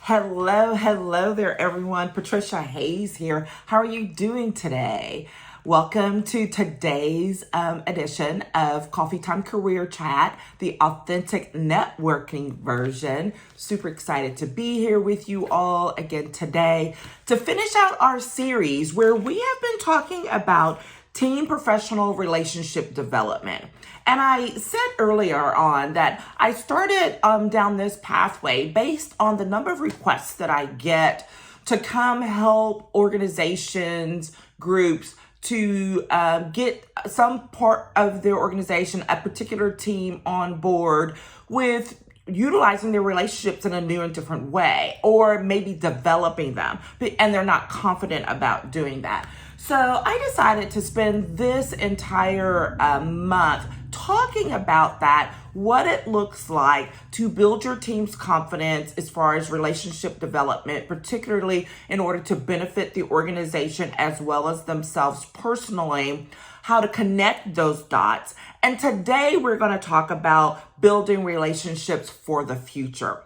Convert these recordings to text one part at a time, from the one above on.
Hello there, everyone. Patricia Hayes here. How are you doing today? Welcome to today's edition of Coffee Time Career Chat, the authentic networking version. Super excited to be here with you all again today to finish out our series where we have been talking about teen professional relationship development. And I said earlier on that I started down this pathway based on the number of requests that I get to come help organizations, groups to get some part of their organization, a particular team on board with utilizing their relationships in a new and different way, or maybe developing them, and they're not confident about doing that. So I decided to spend this entire month talking about that, what it looks like to build your team's confidence as far as relationship development, particularly in order to benefit the organization as well as themselves personally, how to connect those dots. And today we're going to talk about building relationships for the future.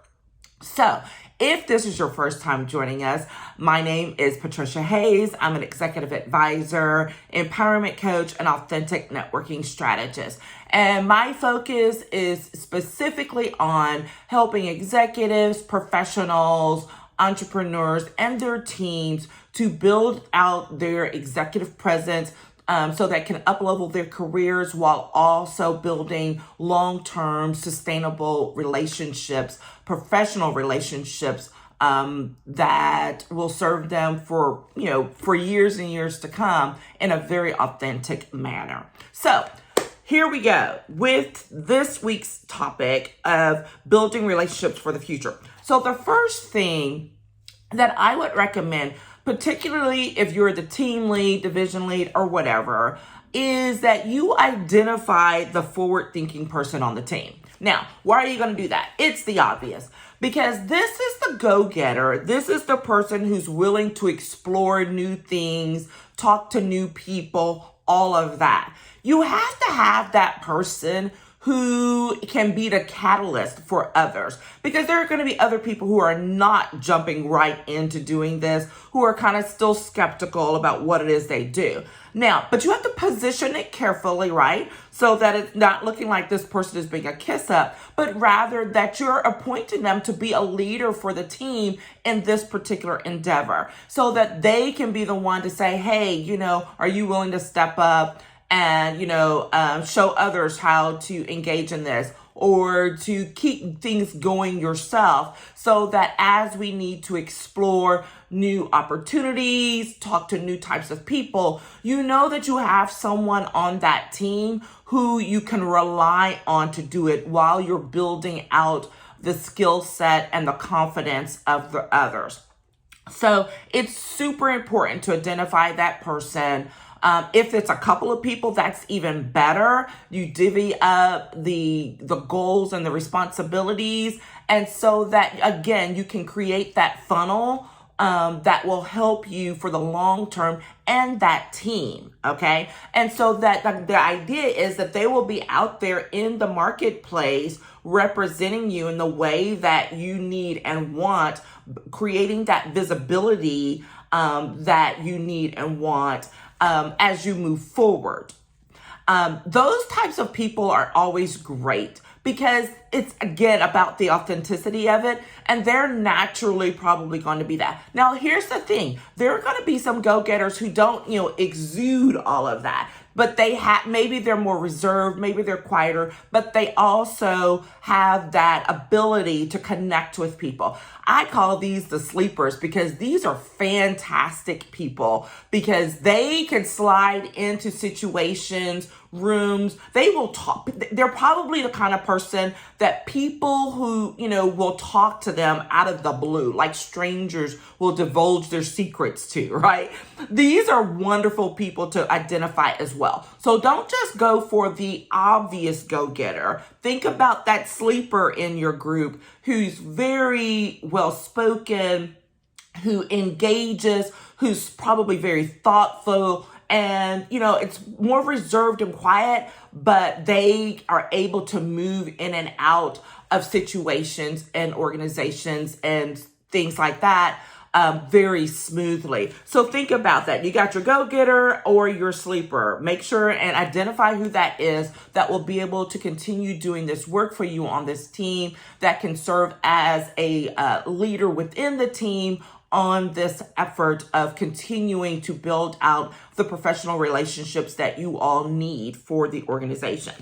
So if this is your first time joining us, my name is Patricia Hayes. I'm an executive advisor, empowerment coach, and authentic networking strategist. And my focus is specifically on helping executives, professionals, entrepreneurs, and their teams to build out their executive presence so that can uplevel their careers while also building long-term sustainable relationships, professional relationships that will serve them for years and years to come in a very authentic manner. So here we go with this week's topic of building relationships for the future. So the first thing that I would recommend, particularly if you're the team lead, division lead, or whatever, is that you identify the forward-thinking person on the team. Now, why are you going to do that? It's the obvious. Because this is the go-getter. This is the person who's willing to explore new things, talk to new people, all of that. You have to have that person who can be the catalyst for others, because there are going to be other people who are not jumping right into doing this, who are kind of still skeptical about what it is they do. Now, but you have to position it carefully, right? So that it's not looking like this person is being a kiss up, but rather that you're appointing them to be a leader for the team in this particular endeavor, so that they can be the one to say, hey, are you willing to step up and, show others how to engage in this, or to keep things going yourself, so that as we need to explore new opportunities, talk to new types of people, you know that you have someone on that team who you can rely on to do it while you're building out the skill set and the confidence of the others. So it's super important to identify that person. If it's a couple of people, that's even better. You divvy up the goals and the responsibilities. And so that, again, you can create that funnel that will help you for the long term and that team, okay? And so that the idea is that they will be out there in the marketplace representing you in the way that you need and want, creating that visibility that you need and want as you move forward. Those types of people are always great because it's, again, about the authenticity of it, and they're naturally probably going to be that. Now, here's the thing. There are going to be some go-getters who don't, exude all of that, but maybe they're more reserved, maybe they're quieter, but they also have that ability to connect with people. I call these the sleepers, because these are fantastic people, because they can slide into situations, rooms. They will talk. They're probably the kind of person that people who, will talk to them out of the blue, like strangers will divulge their secrets to, right? These are wonderful people to identify as well. So don't just go for the obvious go-getter. Think about that sleeper in your group who's very well-spoken, who engages, who's probably very thoughtful, and, it's more reserved and quiet, but they are able to move in and out of situations and organizations and things like that very smoothly. So think about that. You got your go-getter or your sleeper. Make sure and identify who that is that will be able to continue doing this work for you on this team, that can serve as a leader within the team on this effort of continuing to build out the professional relationships that you all need for the organization.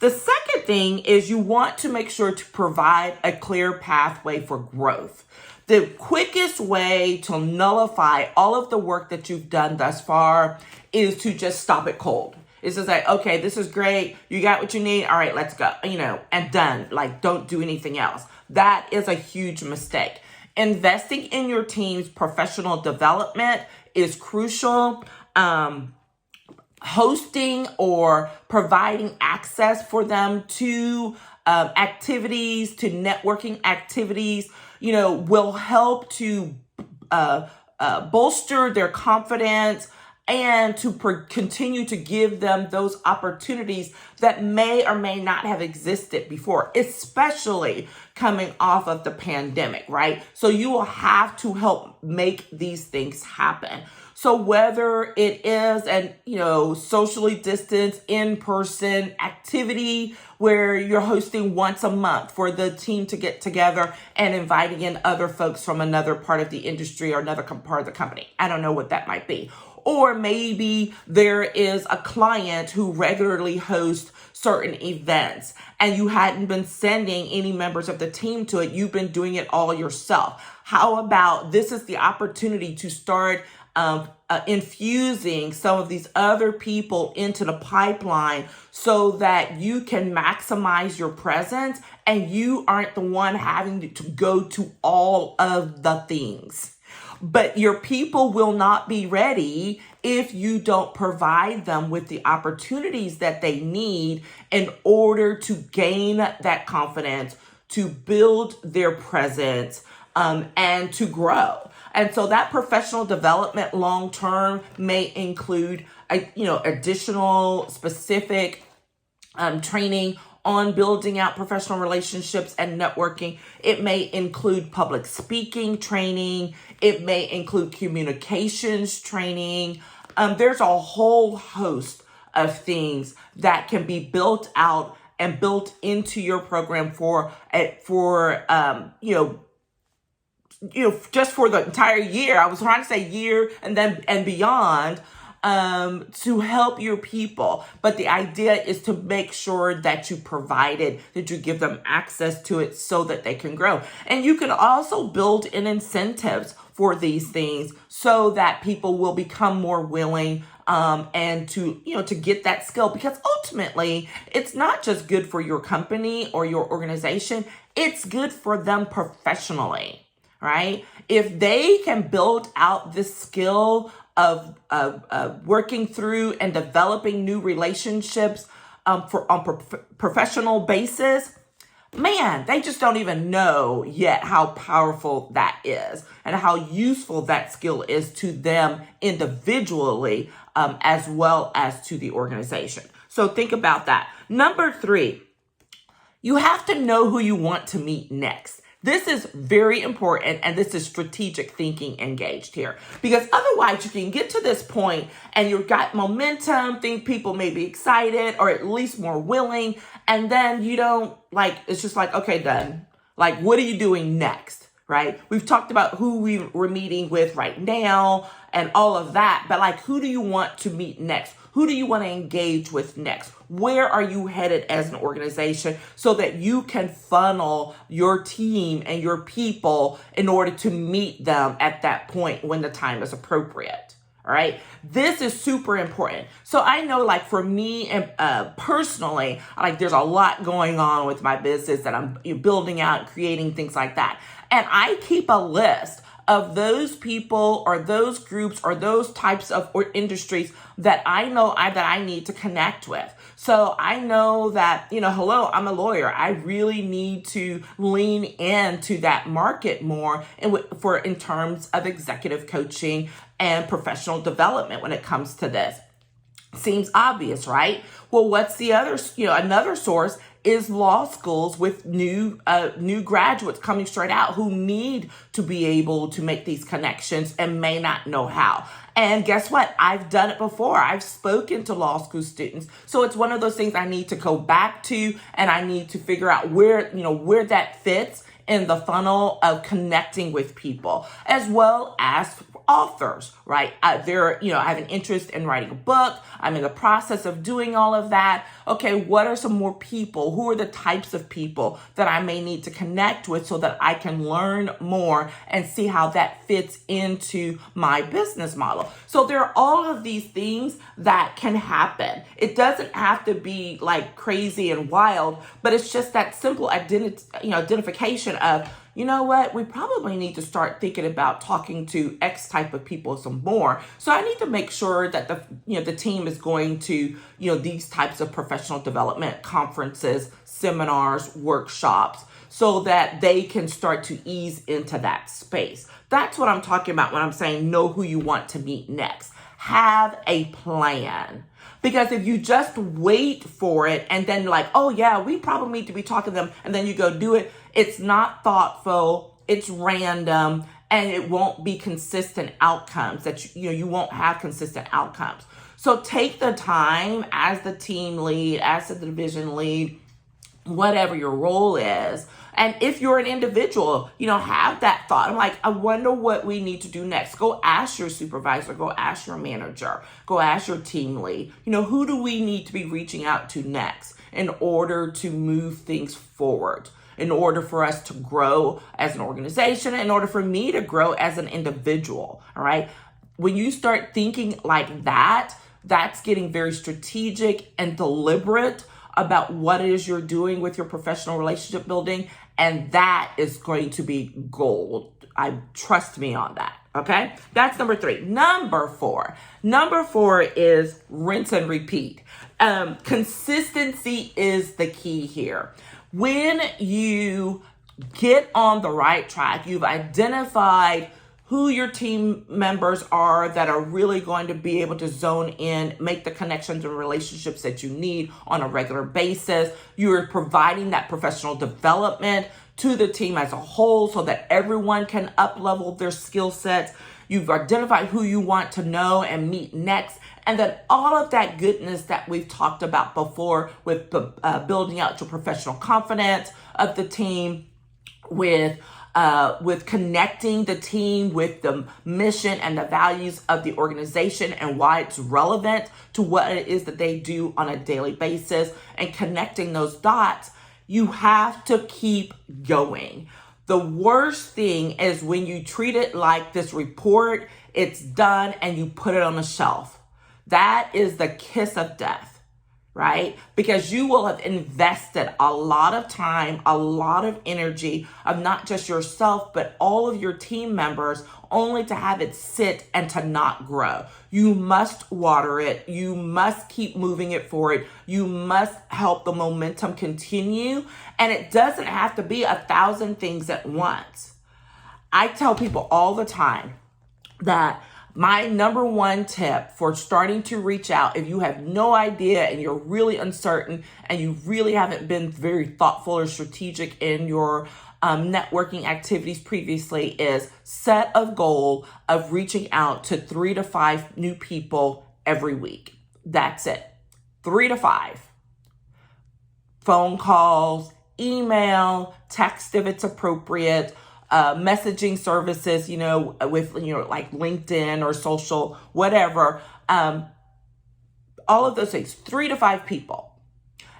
The second thing is you want to make sure to provide a clear pathway for growth. The quickest way to nullify all of the work that you've done thus far is to just stop it cold. It's just like, okay, this is great. You got what you need. All right, let's go, and done. Like, don't do anything else. That is a huge mistake. Investing in your team's professional development is crucial. Hosting or providing access for them to activities, to networking activities, will help to bolster their confidence and to continue to give them those opportunities that may or may not have existed before, especially coming off of the pandemic, right? So you will have to help make these things happen. So whether it is an, socially distanced in-person activity where you're hosting once a month for the team to get together and inviting in other folks from another part of the industry or another part of the company. I don't know what that might be. Or maybe there is a client who regularly hosts certain events and you hadn't been sending any members of the team to it. You've been doing it all yourself. How about this is the opportunity to start infusing some of these other people into the pipeline so that you can maximize your presence and you aren't the one having to go to all of the things. But your people will not be ready if you don't provide them with the opportunities that they need in order to gain that confidence, to build their presence, and to grow. And so that professional development long term may include, additional specific training on building out professional relationships and networking. It may include public speaking training. It may include communications training. There's a whole host of things that can be built out and built into your program just for the entire year. I was trying to say year and beyond, to help your people. But the idea is to make sure that you provide it, that you give them access to it so that they can grow. And you can also build in incentives for these things so that people will become more willing and to get that skill, because ultimately it's not just good for your company or your organization, it's good for them professionally. Right? If they can build out this skill of working through and developing new relationships on professional basis, man, they just don't even know yet how powerful that is and how useful that skill is to them individually, as well as to the organization. So think about that. Number 3, you have to know who you want to meet next. This is very important, and this is strategic thinking engaged here, because otherwise you can get to this point and you've got momentum, think people may be excited or at least more willing, and then you don't it's just like, okay, done. Like, what are you doing next, right? We've talked about who we're meeting with right now and all of that, but who do you want to meet next? Who do you want to engage with next? Where are you headed as an organization so that you can funnel your team and your people in order to meet them at that point when the time is appropriate? All right. This is super important. So I know for me and personally, there's a lot going on with my business that I'm building out, creating things like that. And I keep a list of those people or those groups or those types of industries that I know that I need to connect with. So I know that, hello, I'm a lawyer. I really need to lean into that market more in terms of executive coaching and professional development when it comes to this. Seems obvious, right? Well, what's the other, another source is law schools with new graduates coming straight out who need to be able to make these connections and may not know how. And guess what? I've done it before. I've spoken to law school students. So it's one of those things I need to go back to, and I need to figure out where that fits in the funnel of connecting with people, as well as authors, right? I have an interest in writing a book. I'm in the process of doing all of that. Okay, what are some more people? Who are the types of people that I may need to connect with so that I can learn more and see how that fits into my business model? So there are all of these things that can happen. It doesn't have to be like crazy and wild, but it's just that simple identification of, you know what, we probably need to start thinking about talking to X type of people some more. So I need to make sure that the team is going to, these types of professional development conferences, seminars, workshops, so that they can start to ease into that space. That's what I'm talking about when I'm saying know who you want to meet next. Have a plan. Because if you just wait for it and then like, oh yeah, we probably need to be talking to them, and then you go do it, it's not thoughtful, it's random, and it won't be consistent outcomes that you won't have consistent outcomes. So take the time as the team lead, as the division lead, whatever your role is. And if you're an individual, have that thought. I'm like, I wonder what we need to do next. Go ask your supervisor, go ask your manager, go ask your team lead. Who do we need to be reaching out to next in order to move things forward? In order for us to grow as an organization, in order for me to grow as an individual, all right? When you start thinking like that, that's getting very strategic and deliberate about what it is you're doing with your professional relationship building, and that is going to be gold. Trust me on that, okay? That's number 3. Number 4 is rinse and repeat. Consistency is the key here. When you get on the right track, you've identified who your team members are that are really going to be able to zone in, make the connections and relationships that you need on a regular basis. You're providing that professional development to the team as a whole so that everyone can up-level their skill sets. You've identified who you want to know and meet next. And then all of that goodness that we've talked about before with building out your professional confidence of the team, with connecting the team with the mission and the values of the organization and why it's relevant to what it is that they do on a daily basis, and connecting those dots, you have to keep going. The worst thing is when you treat it like this report, it's done, and you put it on the shelf. That is the kiss of death, right? Because you will have invested a lot of time, a lot of energy of not just yourself, but all of your team members, only to have it sit and to not grow. You must water it. You must keep moving it forward. You must help the momentum continue. And it doesn't have to be 1,000 things at once. I tell people all the time that my number 1 tip for starting to reach out, if you have no idea and you're really uncertain and you really haven't been very thoughtful or strategic in your networking activities previously, is set a goal of reaching out to 3 to 5 new people every week. That's it. 3 to 5. Phone calls, email, text if it's appropriate, messaging services, with, like LinkedIn or social, whatever. All of those things, 3 to 5 people.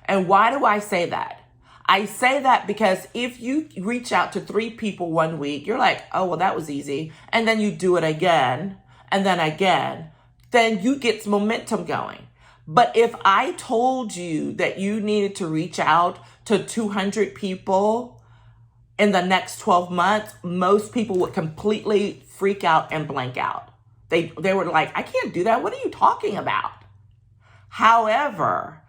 And why do I say that? I say that because if you reach out to 3 people one week, you're like, oh, well, that was easy. And then you do it again, and then again, then you get some momentum going. But if I told you that you needed to reach out to 200 people in the next 12 months, most people would completely freak out and blank out. They were like, I can't do that. What are you talking about? However,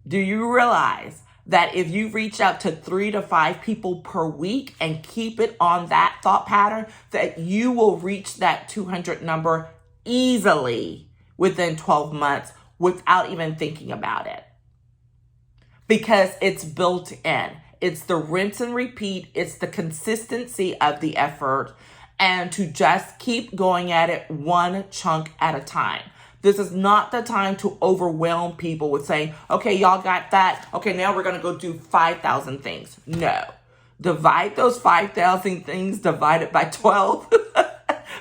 do you realize that if you reach out to 3 to 5 people per week and keep it on that thought pattern, that you will reach that 200 number easily within 12 months without even thinking about it? because it's built in. It's the rinse and repeat. It's the consistency of the effort, and to just keep going at it one chunk at a time. This is not the time to overwhelm people with saying, okay, y'all got that. Okay, now we're going to go do 5,000 things. No. Divide those 5,000 things, divide it by 12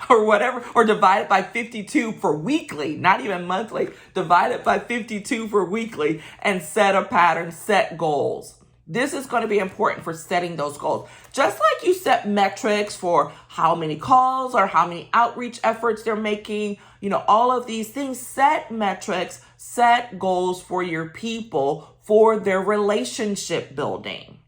or whatever, or divide it by 52 for weekly, not even monthly. Divide it by 52 for weekly and set a pattern, set goals. This is going to be important for setting those goals. Just like you set metrics for how many calls or how many outreach efforts they're making, all of these things, set metrics, set goals for your people for their relationship building.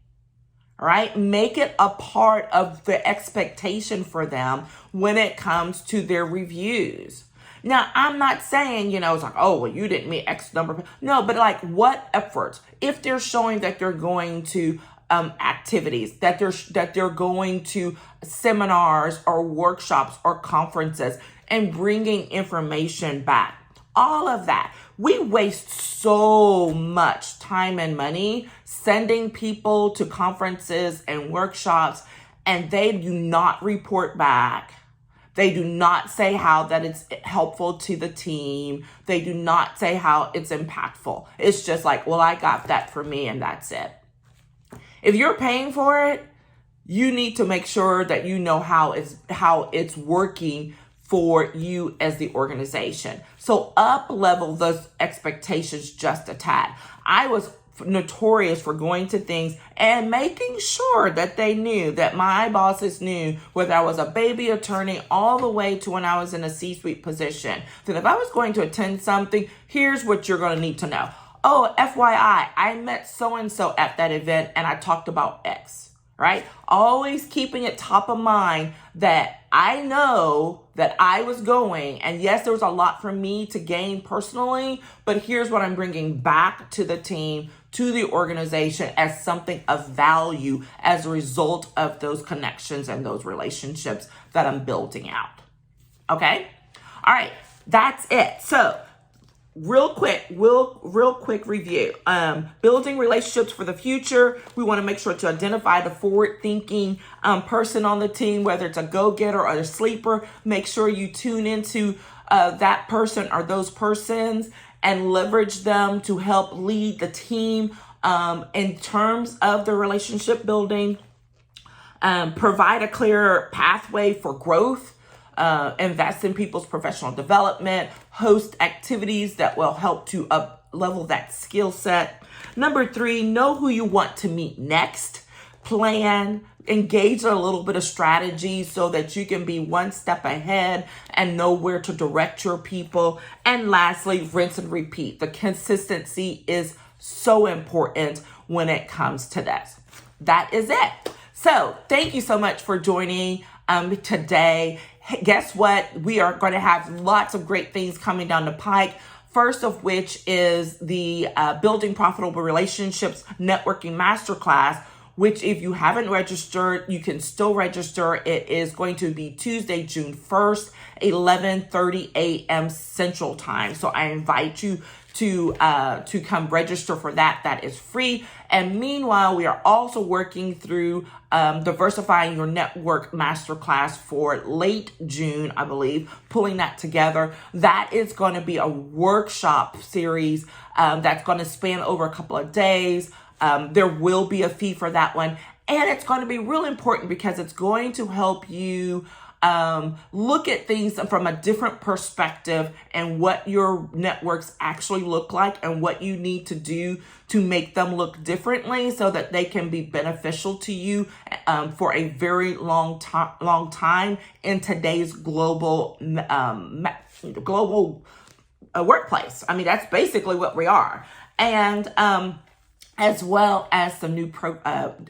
All right, make it a part of the expectation for them when it comes to their reviews. Now, I'm not saying, it's like, oh, well, you didn't meet X number. No, but like what efforts? If they're showing that they're going to activities, that they're going to seminars or workshops or conferences and bringing information back, all of that. We waste so much time and money sending people to conferences and workshops, and they do not report back. They do not say how that it's helpful to the team. They do not say how it's impactful. It's just like, well, I got that for me and that's it. If you're paying for it, you need to make sure that you know how it's working for you as the organization. So up level those expectations just a tad. I was notorious for going to things and making sure that they knew, that my bosses knew, whether I was a baby attorney all the way to when I was in a C-suite position, that if I was going to attend something, here's what you're going to need to know. Oh, FYI, I met so-and-so at that event and I talked about X, right? Always keeping it top of mind that I know that I was going, and yes, there was a lot for me to gain personally, but here's what I'm bringing back to the team, to the organization as something of value as a result of those connections and those relationships that I'm building out. Okay? All right, that's it. So, real quick review. Building relationships for the future. We want to make sure to identify the forward-thinking person on the team, whether it's a go-getter or a sleeper. Make sure you tune into that person or those persons and leverage them to help lead the team in terms of the relationship building. Provide a clear pathway for growth. Invest in people's professional development, host activities that will help to up-level that skill set. Number 3, know who you want to meet next. Plan, engage in a little bit of strategy so that you can be one step ahead and know where to direct your people. And lastly, rinse and repeat. The consistency is so important when it comes to this. That is it. So thank you so much for joining today. Hey, guess what? We are going to have lots of great things coming down the pike. First of which is the Building Profitable Relationships Networking Masterclass, which if you haven't registered, you can still register. It is going to be Tuesday, June 1st, 11:30 a.m. Central Time. So I invite you to come register for that. That is free. And meanwhile, we are also working through Diversifying Your Network Masterclass for late June, I believe, pulling that together. That is going to be a workshop series that's going to span over a couple of days. There will be a fee for that one. And it's going to be real important because it's going to help you look at things from a different perspective and what your networks actually look like and what you need to do to make them look differently so that they can be beneficial to you for a very long time in today's global workplace. I mean, that's basically what we are. And as well as some new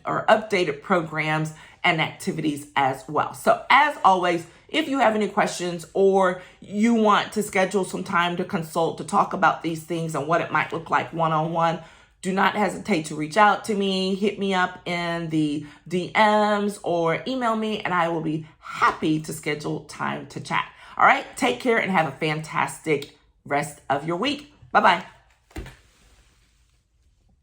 or updated programs and activities as well. So as always, if you have any questions or you want to schedule some time to consult to talk about these things and what it might look like one-on-one, do not hesitate to reach out to me, hit me up in the DMs or email me, and I will be happy to schedule time to chat. All right, take care and have a fantastic rest of your week. Bye-bye.